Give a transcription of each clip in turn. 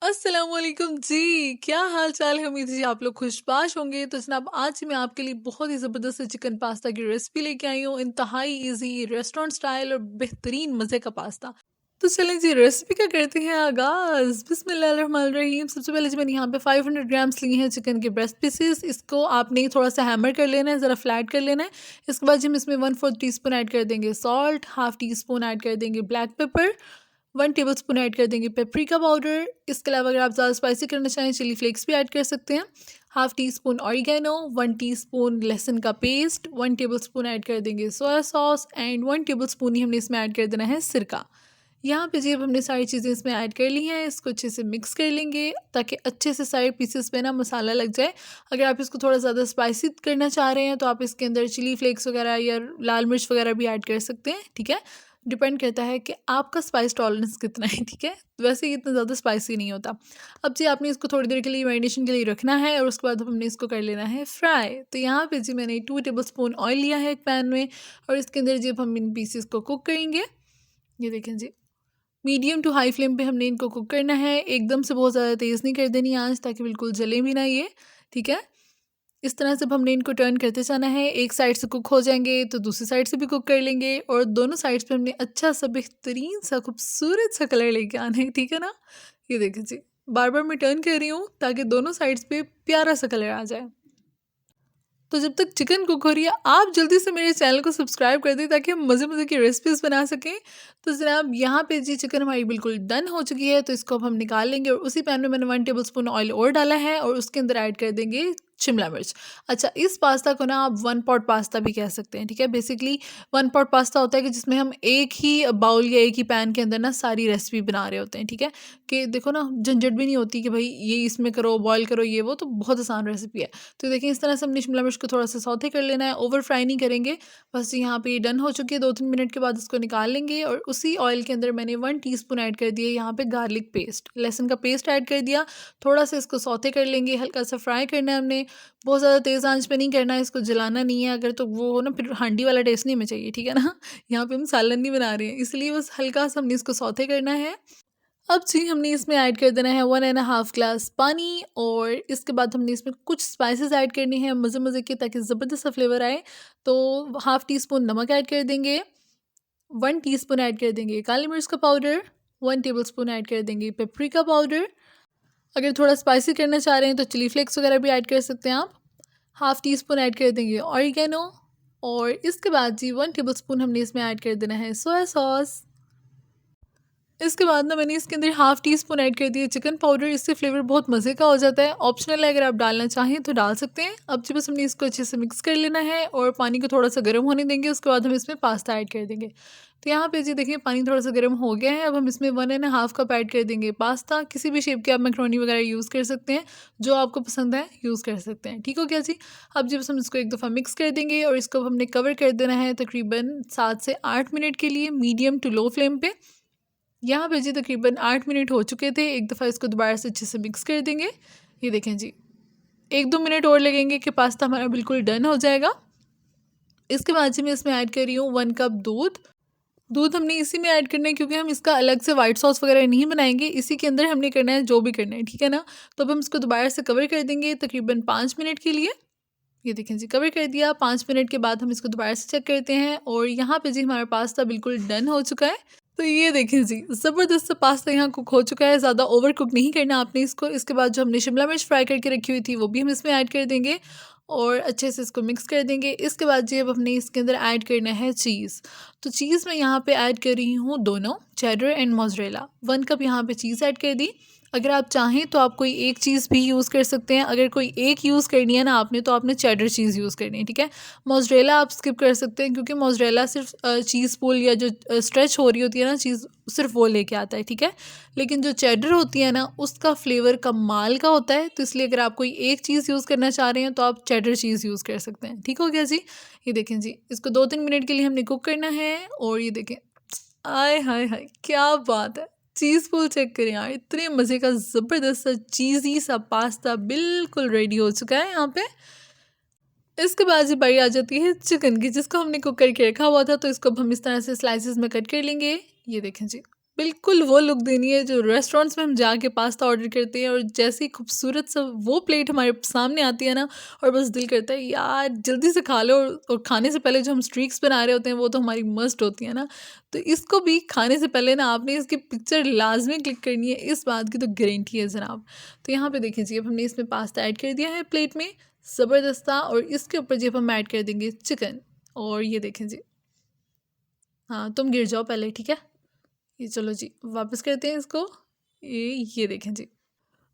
अस्सलामुअलैकुम जी, क्या हाल चाल है। उम्मीद है जी आप लोग खुशबाश होंगे। तो जनाब आज मैं आपके लिए बहुत ही ज़बरदस्त चिकन पास्ता की रेसिपी लेके आई हूँ। इंतहाई इजी रेस्टोरेंट स्टाइल और बेहतरीन मज़े का पास्ता। तो चलें जी रेसिपी का करते हैं आगाज़। बिस्मिल्लाहिर्रहमानिर्रहीम। सबसे पहले जी मैंने यहाँ पे 500 ग्राम्स लिए हैं चिकन के ब्रेस्ट पीसेस। इसको आपने थोड़ा सा हैमर कर लेना है, ज़रा फ्लैट कर लेना है। इसके बाद जी हम इसमें 1/4 टीस्पून ऐड कर देंगे salt, half tea spoon add कर देंगे black pepper, 1 tablespoon add कर देंगे पेपरिका पाउडर। इसके अलावा अगर आप ज़्यादा स्पाइसी करना चाहें चिली फ्लेक्स भी ऐड कर सकते हैं। Half teaspoon oregano, 1 teaspoon लहसुन का पेस्ट, 1 टेबल स्पून ऐड कर देंगे soya sauce and 1 tablespoon ही हमने इसमें ऐड कर देना है सिरका। यहाँ पे जी अब हमने सारी चीज़ें इसमें ऐड कर ली हैं। इसको अच्छे से मिक्स कर लेंगे ताकि अच्छे से सारे पीसेस पे ना मसाला लग जाए। अगर आप इसको थोड़ा ज़्यादा स्पाइसी करना चाह रहे हैं तो आप इसके अंदर चिली फ्लेक्स वगैरह या लाल मिर्च वगैरह भी ऐड कर सकते हैं, ठीक है। डिपेंड करता है कि आपका स्पाइस टॉलरेंस कितना है, ठीक है। वैसे ये इतना ज़्यादा स्पाइसी नहीं होता। अब जी आपने इसको थोड़ी देर के लिए मैरिनेशन के लिए रखना है और उसके बाद हमने इसको कर लेना है फ्राई। तो यहाँ पे जी मैंने 2 टेबल स्पून ऑयल लिया है एक पैन में और इसके अंदर जी अब हम इन पीसेस को कुक करेंगे। ये देखें जी, मीडियम टू हाई फ्लेम पे हमने इनको कुक करना है। एकदम से बहुत ज़्यादा तेज़ नहीं कर देनी आंच, ताकि बिल्कुल जले भी ना ये, ठीक है। इस तरह से अब हमने इनको टर्न करते जाना है। एक साइड से कुक हो जाएंगे तो दूसरी साइड से भी कुक कर लेंगे और दोनों साइड्स पे हमने अच्छा सा बेहतरीन सा खूबसूरत सा कलर लेके आना है, ठीक है ना। ये देखिए जी, बार बार मैं टर्न कर रही हूँ ताकि दोनों साइड्स पे प्यारा सा कलर आ जाए। तो जब तक चिकन कुक हो रही है आप जल्दी से मेरे चैनल को सब्सक्राइब कर दें ताकि हम मज़े मज़े की रेसिपीज़ बना सकें। तो जनाब यहाँ पे जी चिकन हमारी बिल्कुल डन हो चुकी है, तो इसको अब हम निकाल लेंगे और उसी पैन में मैंने 1 टेबल स्पून ऑयल और डाला है और उसके अंदर ऐड कर देंगे शिमला मिर्च। अच्छा, इस पास्ता को ना आप वन पॉट पास्ता भी कह सकते हैं, ठीक है। बेसिकली वन पॉट पास्ता होता है कि जिसमें हम एक ही बाउल या एक ही पैन के अंदर ना सारी रेसिपी बना रहे होते हैं, ठीक है। कि देखो ना झंझट भी नहीं होती कि भाई ये इसमें करो, बॉयल करो, ये वो, तो बहुत आसान रेसिपी है। तो देखिए इस तरह से हमने शिमला मिर्च को थोड़ा सा सौते कर लेना है, ओवर फ्राई नहीं करेंगे। बस यहाँ पे ये डन हो चुकी है। 2-3 मिनट के बाद इसको निकाल लेंगे और उसी ऑयल के अंदर मैंने 1 टीस्पून ऐड कर दिया यहाँ पे गार्लिक पेस्ट, लहसुन का पेस्ट ऐड कर दिया। थोड़ा सा इसको सौते कर लेंगे, हल्का सा फ्राई करना है हमने। बहुत ज़्यादा तेज़ आंच पे नहीं करना है, इसको जलाना नहीं है। अगर तो वो हो ना फिर हांडी वाला टेस्ट नहीं हमें चाहिए, ठीक है ना। यहाँ पे हम सालन नहीं बना रहे हैं, इसलिए बस हल्का सा हमने इसको सौते करना है। अब जी हमने इसमें ऐड कर देना है 1.5 ग्लास पानी और इसके बाद हमने इसमें कुछ स्पाइसेस ऐड करनी है मज़े मज़े के, ताकि ज़बरदस्त सा फ्लेवर आए। तो हाफ़ टी स्पून नमक ऐड कर देंगे, 1 टीस्पून ऐड कर देंगे काली मिर्च का पाउडर, 1 टेबल स्पून ऐड कर देंगे पेपरिका पाउडर। अगर थोड़ा स्पाइसी करना चाह रहे हैं तो चिली फ्लेक्स वगैरह भी ऐड कर सकते हैं आप। हाफ़ टी स्पून ऐड कर देंगे ऑरिगेनो और इसके बाद जी 1 टेबल स्पून हमने इसमें ऐड कर देना है सोया सॉस। इसके बाद ना मैंने इसके अंदर हाफ़ टी स्पून ऐड कर दिया चिकन पाउडर। इससे फ्लेवर बहुत मज़े का हो जाता है, ऑप्शनल है, अगर आप डालना चाहें तो डाल सकते हैं। अब जी बस हमने इसको अच्छे से मिक्स कर लेना है और पानी को थोड़ा सा गर्म होने देंगे। उसके बाद हम इसमें पास्ता ऐड कर देंगे। तो यहाँ पे जी देखिए पानी थोड़ा सा गर्म हो गया है। अब हम इसमें 1.5 कप ऐड कर देंगे पास्ता। किसी भी शेप के आप मैक्रोनी वगैरह यूज़ कर सकते हैं, जो आपको पसंद है यूज़ कर सकते हैं, ठीक हो गया जी। अब जी बस हम इसको एक दफ़ा मिक्स कर देंगे और इसको हमने कवर कर देना है तकरीबन 7 से 8 मिनट के लिए मीडियम टू लो फ्लेम पे। यहाँ पे जी तकरीबन 8 मिनट हो चुके थे। एक दफ़ा इसको दोबारा से अच्छे से मिक्स कर देंगे। ये देखें जी, 1-2 मिनट और लगेंगे कि पास्ता हमारा बिल्कुल डन हो जाएगा। इसके बाद जी मैं इसमें ऐड कर रही हूँ 1 कप दूध। दूध हमने इसी में ऐड करना है क्योंकि हम इसका अलग से वाइट सॉस वगैरह नहीं बनाएंगे, इसी के अंदर हमने करना है जो भी करना है, ठीक है ना। तो अब हम इसको दोबारा से कवर कर देंगे तकरीबन 5 मिनट के लिए। ये देखें जी, कवर कर दिया। 5 मिनट के बाद हम इसको दोबारा से चेक करते हैं और यहाँ पे जी हमारा पास्ता बिल्कुल डन हो चुका है। तो ये देखें जी, ज़बरदस्त सा पास्ता यहाँ कुक हो चुका है। ज़्यादा ओवर कुक नहीं करना आपने इसको। इसके बाद जो हमने शिमला मिर्च फ्राई करके रखी हुई थी वो भी हम इसमें ऐड कर देंगे और अच्छे से इसको मिक्स कर देंगे। इसके बाद जी अब हमने इसके अंदर ऐड करना है चीज़। तो चीज़ मैं यहाँ पे ऐड कर रही हूँ दोनों, चेडर एंड मोज़रेला। 1 कप यहाँ पे चीज़ ऐड कर दी। अगर आप चाहें तो आप कोई एक चीज़ भी यूज़ कर सकते हैं। अगर कोई एक यूज़ करनी है ना आपने, तो आपने चेडर चीज़ यूज़ करनी है, ठीक है। मोज़रेला आप स्किप कर सकते हैं क्योंकि मोज़रेला सिर्फ चीज़ पूल या जो स्ट्रेच हो रही होती है ना चीज़, सिर्फ वो लेके आता है, ठीक है। लेकिन जो चेडर होती है ना उसका फ्लेवर कमाल का होता है। तो इसलिए अगर आप कोई एक चीज़ यूज़ करना चाह रहे हैं तो आप चेडर चीज़ यूज़ कर सकते हैं, ठीक हो गया जी। ये देखें जी, इसको 2-3 मिनट के लिए हमने कुक करना है और ये देखें, आय हाय हाय क्या बात है। चीज़ पूल चेक करें यार, इतने मज़े का ज़बरदस्त सा चीज़ी सा पास्ता बिल्कुल रेडी हो चुका है यहाँ पे। इसके बाद जी बारी आ जाती है चिकन की, जिसको हमने कुक करके रखा हुआ था। तो इसको अब हम इस तरह से स्लाइसेस में कट कर लेंगे। ये देखें जी, बिल्कुल वो लुक देनी है जो रेस्टोरेंट्स में हम जाके पास्ता ऑर्डर करते हैं और जैसे ही खूबसूरत सा वो प्लेट हमारे सामने आती है ना, और बस दिल करता है यार जल्दी से खा लो, और खाने से पहले जो हम स्ट्रीक्स बना रहे होते हैं वो तो हमारी मस्ट होती है ना। तो इसको भी खाने से पहले ना आपने इसकी पिक्चर लाजमी क्लिक करनी है, इस बात की तो गारंटी है जनाब। तो यहाँ पे देखिए जी, अब हमने इसमें पास्ता ऐड कर दिया है प्लेट में, ज़बरदस्ता। और इसके ऊपर जी अब हम ऐड कर देंगे चिकन। और ये देखें जी, हाँ तुम गिर जाओ पहले, ठीक है। ये चलो जी वापस करते हैं इसको। ये देखें जी,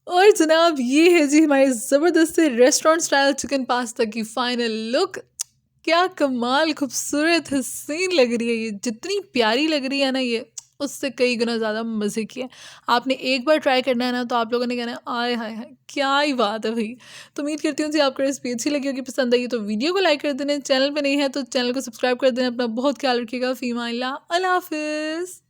और जनाब ये है जी हमारे ज़बरदस्त से रेस्टोरेंट स्टाइल चिकन पास्ता की फाइनल लुक। क्या कमाल खूबसूरत हसीन लग रही है ये, जितनी प्यारी लग रही है ना ये, उससे कई गुना ज़्यादा मज़े की है। आपने एक बार ट्राई करना है ना, तो आप लोगों ने कहना है आय हाय हाय क्या ही बात है भाई। तो उम्मीद करती हूँ जी आपको रेसिपी अच्छी लगी होगी, पसंद आई तो वीडियो को लाइक कर देना, चैनल पे नहीं है तो चैनल को सब्सक्राइब कर देना। अपना बहुत ख्याल रखिएगा। फ़ी अमान अल्लाह, अल्लाह हाफिज़।